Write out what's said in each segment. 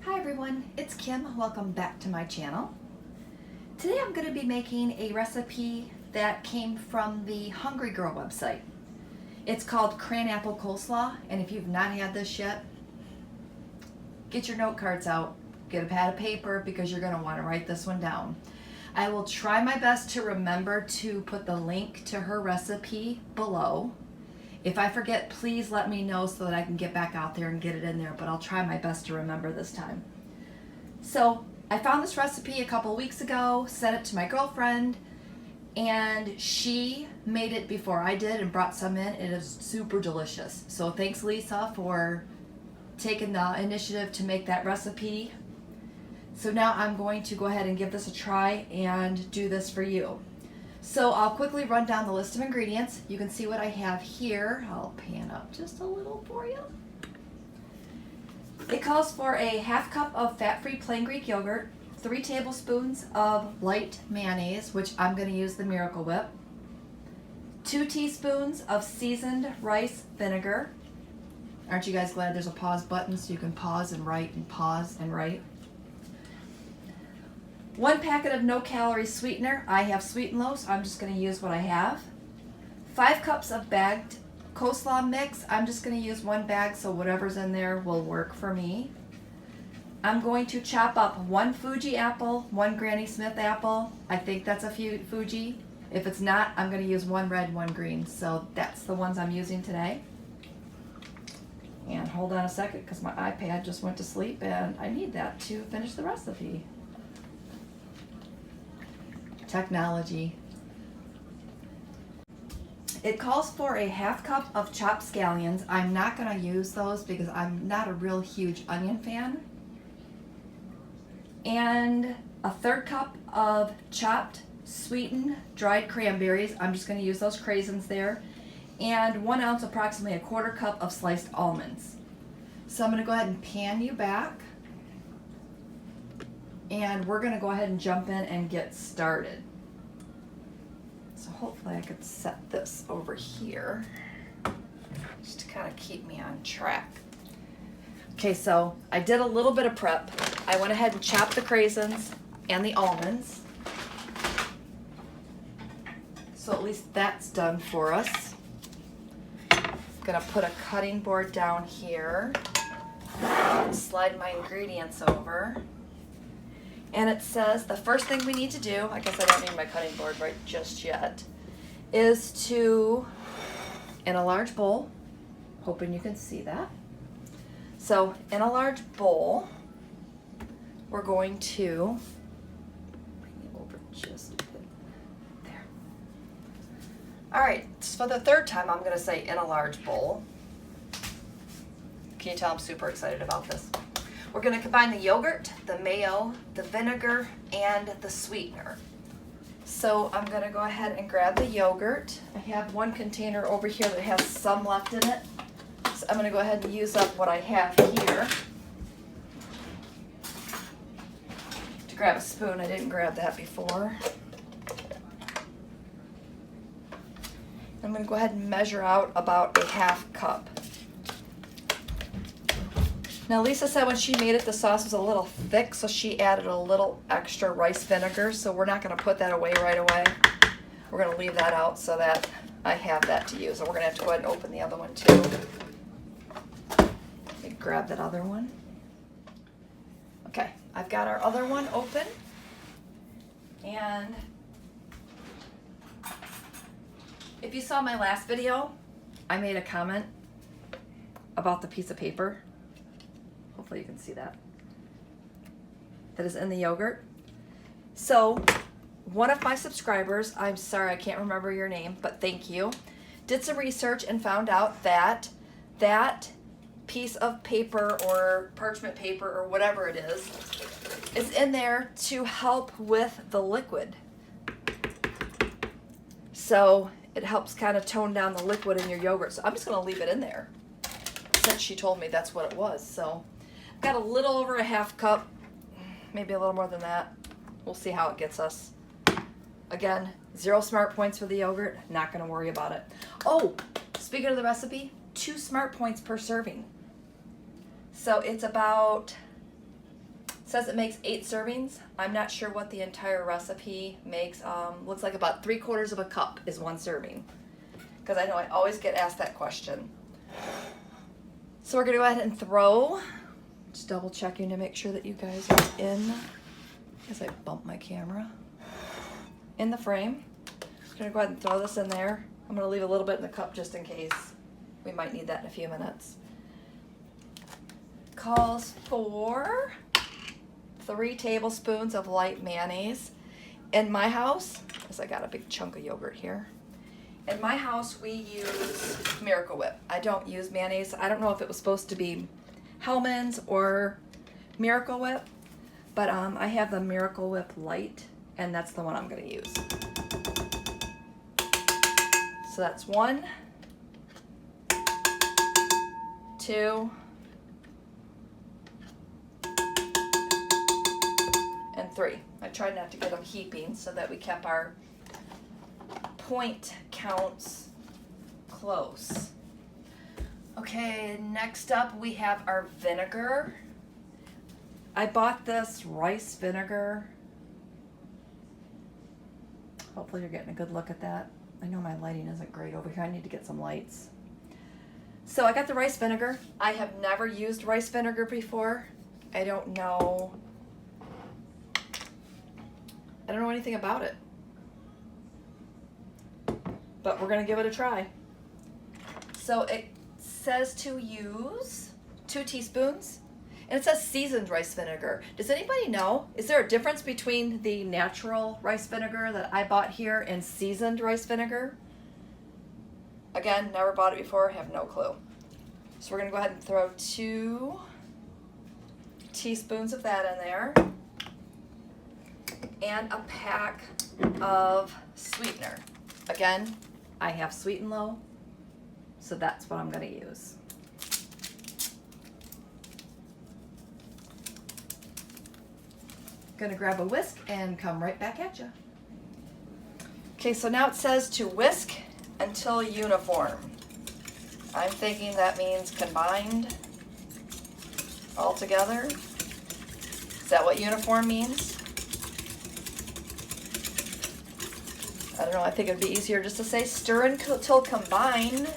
Hi everyone, it's Kim. Welcome back to my channel. Today I'm going to be making a recipe that came from the Hungry Girl website. It's called Cran-Apple Coleslaw, and if you've not had this yet, get your note cards out, get a pad of paper because you're going to want to write this one down. I will try my best to remember to put the link to her recipe below. If I forget, please let me know so that I can get back out there and get it in there, but I'll try my best to remember this time. So I found this recipe a couple weeks ago, sent it to my girlfriend, and she made it before I did and brought some in. It is super delicious. So thanks, Lisa, for taking the initiative to make that recipe. So now I'm going to go ahead and give this a try and do this for you. So I'll quickly run down the list of ingredients. You can see what I have here. I'll pan up just a little for you. It calls for a half cup of fat-free plain Greek yogurt, 3 tablespoons of light mayonnaise, which I'm going to use the Miracle Whip, 2 teaspoons of seasoned rice vinegar. Aren't you guys glad there's a pause button so you can pause and write and pause and write? 1 packet of no-calorie sweetener. I have Sweet and Low, so I'm just going to use what I have. 5 cups of bagged coleslaw mix. I'm just going to use 1 bag, so whatever's in there will work for me. I'm going to chop up 1 Fuji apple, 1 Granny Smith apple. I think that's a Fuji. If it's not, I'm going to use 1 red, 1 green. So that's the ones I'm using today. And hold on a second because my iPad just went to sleep and I need that to finish the recipe. Technology. It calls for a half cup of chopped scallions. I'm not going to use those because I'm not a real huge onion fan. And a 1/3 cup of chopped sweetened dried cranberries. I'm just going to use those craisins there. And 1 ounce, approximately a 1/4 cup of sliced almonds. So I'm going to go ahead and pan you back. And we're going to go ahead and jump in and get started. So hopefully I could set this over here just to kind of keep me on track. Okay, so I did a little bit of prep. I went ahead and chopped the craisins and the almonds. So at least that's done for us. I'm going to put a cutting board down here, slide my ingredients over. And it says the first thing we need to do, I guess I don't need my cutting board right just yet, is to, in a large bowl, hoping you can see that. So in a large bowl, we're going to bring it over just a bit there. All right, for the 3rd time, I'm going to say in a large bowl. Can you tell I'm super excited about this? We're going to combine the yogurt, the mayo, the vinegar, and the sweetener. So I'm going to go ahead and grab the yogurt. I have 1 container over here that has some left in it. So I'm going to go ahead and use up what I have here. To grab a spoon, I didn't grab that before. I'm going to go ahead and measure out about a half cup. Now Lisa said when she made it the sauce was a little thick, so she added a little extra rice vinegar, so we're not going to put that away right away. We're going to leave that out so that I have that to use. And we're going to have to go ahead and open the other one too. Let me grab that other one. Okay, I've got our other one open. And if you saw my last video, I made a comment about the piece of paper. Hopefully you can see that. That is in the yogurt. So one of my subscribers, I'm sorry I can't remember your name, but thank you, did some research and found out that that piece of paper or parchment paper or whatever it is in there to help with the liquid. So it helps kind of tone down the liquid in your yogurt. So I'm just going to leave it in there since she told me that's what it was. So got a little over a half cup, maybe a little more than that. We'll see how it gets us. Again, 0 smart points for the yogurt. Not going to worry about it. Oh, speaking of the recipe, 2 smart points per serving. So it's about says it makes 8 servings. I'm not sure what the entire recipe makes. Looks like about 3/4 of a cup is 1 serving. Because I know I always get asked that question. So we're gonna go ahead and throw, just double checking to make sure that you guys are in, as I bump my camera, in the frame. I'm gonna go ahead and throw this in there. I'm gonna leave a little bit in the cup just in case. We might need that in a few minutes. Calls for 3 tablespoons of light mayonnaise. In my house, because I got a big chunk of yogurt here. In my house, we use Miracle Whip. I don't use mayonnaise. I don't know if it was supposed to be Hellmann's or Miracle Whip, but I have the Miracle Whip Light, and that's the one I'm gonna use. So that's 1, 2, and 3. I tried not to get them heaping so that we kept our point counts close. Okay, next up we have our vinegar. I bought this rice vinegar. Hopefully you're getting a good look at that. I know my lighting isn't great over here. I need to get some lights. So I got the rice vinegar. I have never used rice vinegar before. I don't know anything about it. But we're gonna give it a try. So it says to use 2 teaspoons, and it says seasoned rice vinegar. Does anybody know? Is there a difference between the natural rice vinegar that I bought here and seasoned rice vinegar? Again, never bought it before, have no clue. So we're gonna go ahead and throw 2 teaspoons of that in there, and a pack of sweetener. Again, I have Sweet and Low, so that's what I'm gonna use. Gonna grab a whisk and come right back at you. Okay, so now it says to whisk until uniform. I'm thinking that means combined all together. Is that what uniform means? I don't know, I think it'd be easier just to say stir until combined.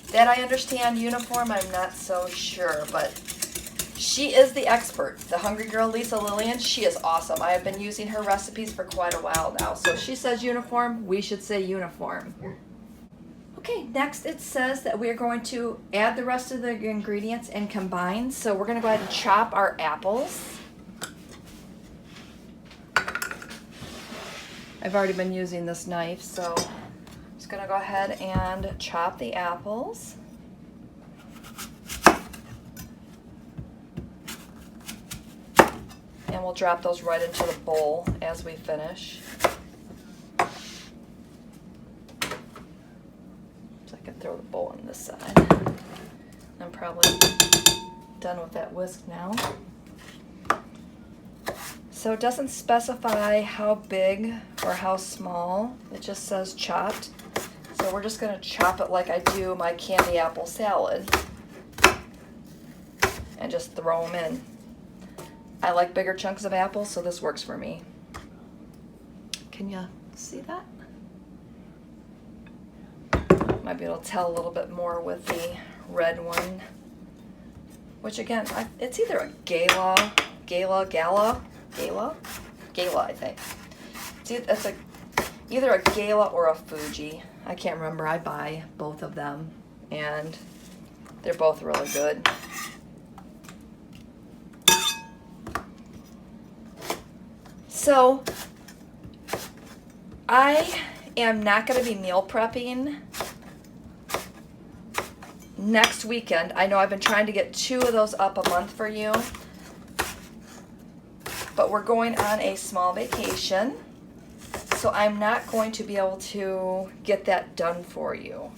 That I understand. Uniform, I'm not so sure, but she is the expert. The Hungry Girl, Lisa Lillian, she is awesome. I have been using her recipes for quite a while now. So if she says uniform, we should say uniform. Okay, next it says that we're going to add the rest of the ingredients and combine. So we're gonna go ahead and chop our apples. I've already been using this knife, so I'm just gonna go ahead and chop the apples. And we'll drop those right into the bowl as we finish. So I can throw the bowl on this side. I'm probably done with that whisk now. So it doesn't specify how big or how small, it just says chopped. So we're just gonna chop it like I do my candy apple salad and just throw them in. I like bigger chunks of apples, so this works for me. Can you see that? Might be able to tell a little bit more with the red one, which again, it's either a gala, I think. It's either a Gala or a Fuji. I can't remember. I buy both of them, and they're both really good. So I am not going to be meal prepping next weekend. I know I've been trying to get 2 of those up a month for you. But we're going on a small vacation, so I'm not going to be able to get that done for you.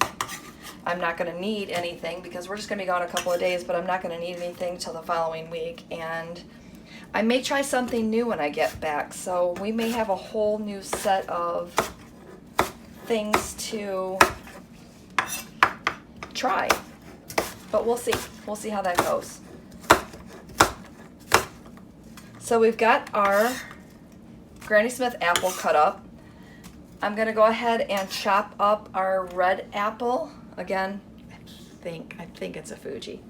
I'm not going to need anything because we're just going to be gone a couple of days, but I'm not going to need anything till the following week. And I may try something new when I get back, so we may have a whole new set of things to try. But we'll see. We'll see how that goes. So we've got our Granny Smith apple cut up. I'm gonna go ahead and chop up our red apple. Again, I think it's a Fuji.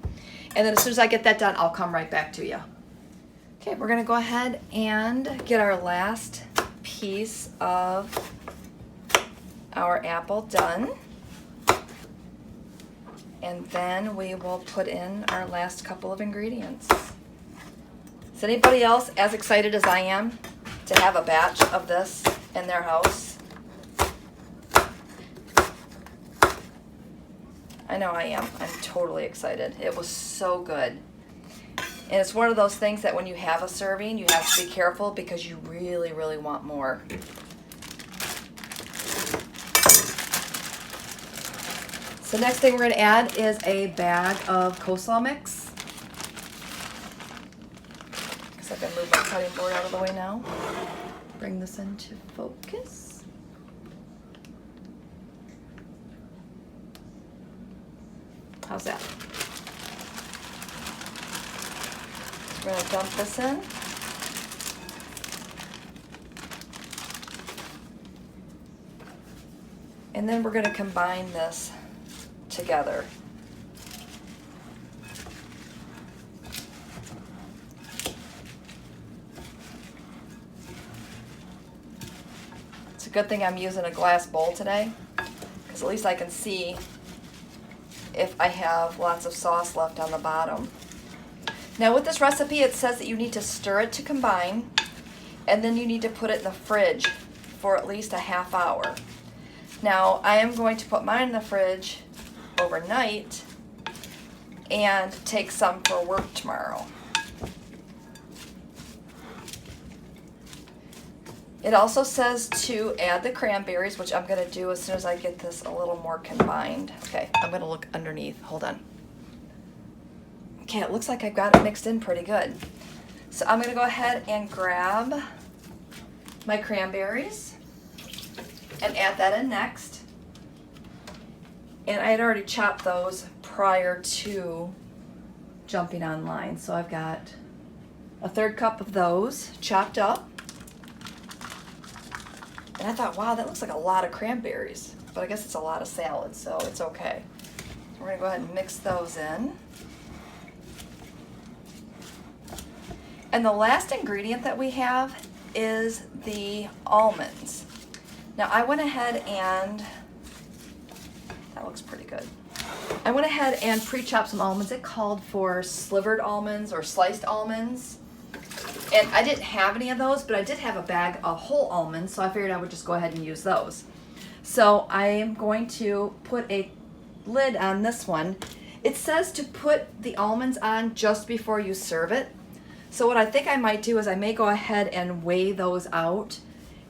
And then as soon as I get that done, I'll come right back to you. Okay, we're gonna go ahead and get our last piece of our apple done. And then we will put in our last couple of ingredients. Is anybody else as excited as I am to have a batch of this in their house? I know I am. I'm totally excited. It was so good. And it's one of those things that when you have a serving, you have to be careful because you really, really want more. So next thing we're going to add is a bag of coleslaw mix. Because I can move my cutting board out of the way now. Bring this into focus. How's that? We're going to dump this in. And then we're going to combine this together. It's a good thing I'm using a glass bowl today, because at least I can see if I have lots of sauce left on the bottom. Now with this recipe, it says that you need to stir it to combine, and then you need to put it in the fridge for at least a half hour. Now I am going to put mine in the fridge overnight and take some for work tomorrow. It also says to add the cranberries, which I'm going to do as soon as I get this a little more combined. Okay, I'm going to look underneath. Hold on. Okay, it looks like I've got it mixed in pretty good. So I'm going to go ahead and grab my cranberries and add that in next. And I had already chopped those prior to jumping online. So I've got a 1/3 cup of those chopped up. And I thought, wow, that looks like a lot of cranberries. But I guess it's a lot of salad, so it's okay. So we're going to go ahead and mix those in. And the last ingredient that we have is the almonds. Now I went ahead and, that looks pretty good. I went ahead and pre-chopped some almonds. It called for slivered almonds or sliced almonds. And I didn't have any of those, but I did have a bag of whole almonds, so I figured I would just go ahead and use those. So I am going to put a lid on this one. It says to put the almonds on just before you serve it. So what I think I might do is I may go ahead and weigh those out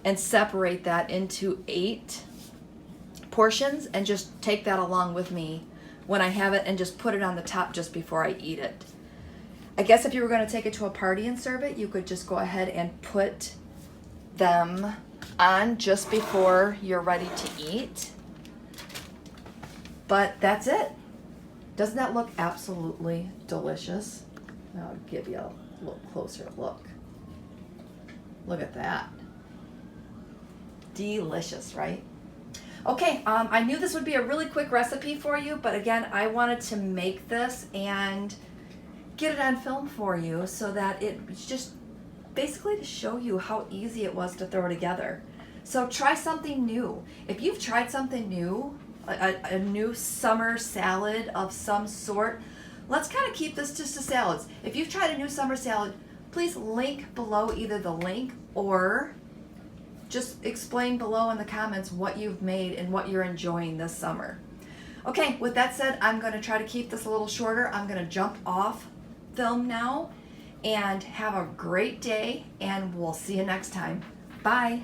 and separate that into 8 portions and just take that along with me when I have it and just put it on the top just before I eat it. I guess if you were going to take it to a party and serve it, you could just go ahead and put them on just before you're ready to eat. But that's it. Doesn't that look absolutely delicious? I'll give you a little closer look. Look at that. Delicious, right? Okay, I knew this would be a really quick recipe for you, but again, I wanted to make this and get it on film for you so that it's just basically to show you how easy it was to throw together. So try something new. If you've tried something new, a new summer salad of some sort, let's kind of keep this just to salads. If you've tried a new summer salad, please link below either the link or just explain below in the comments what you've made and what you're enjoying this summer. Okay, with that said, I'm going to try to keep this a little shorter. I'm going to jump off film now and have a great day, and we'll see you next time. Bye.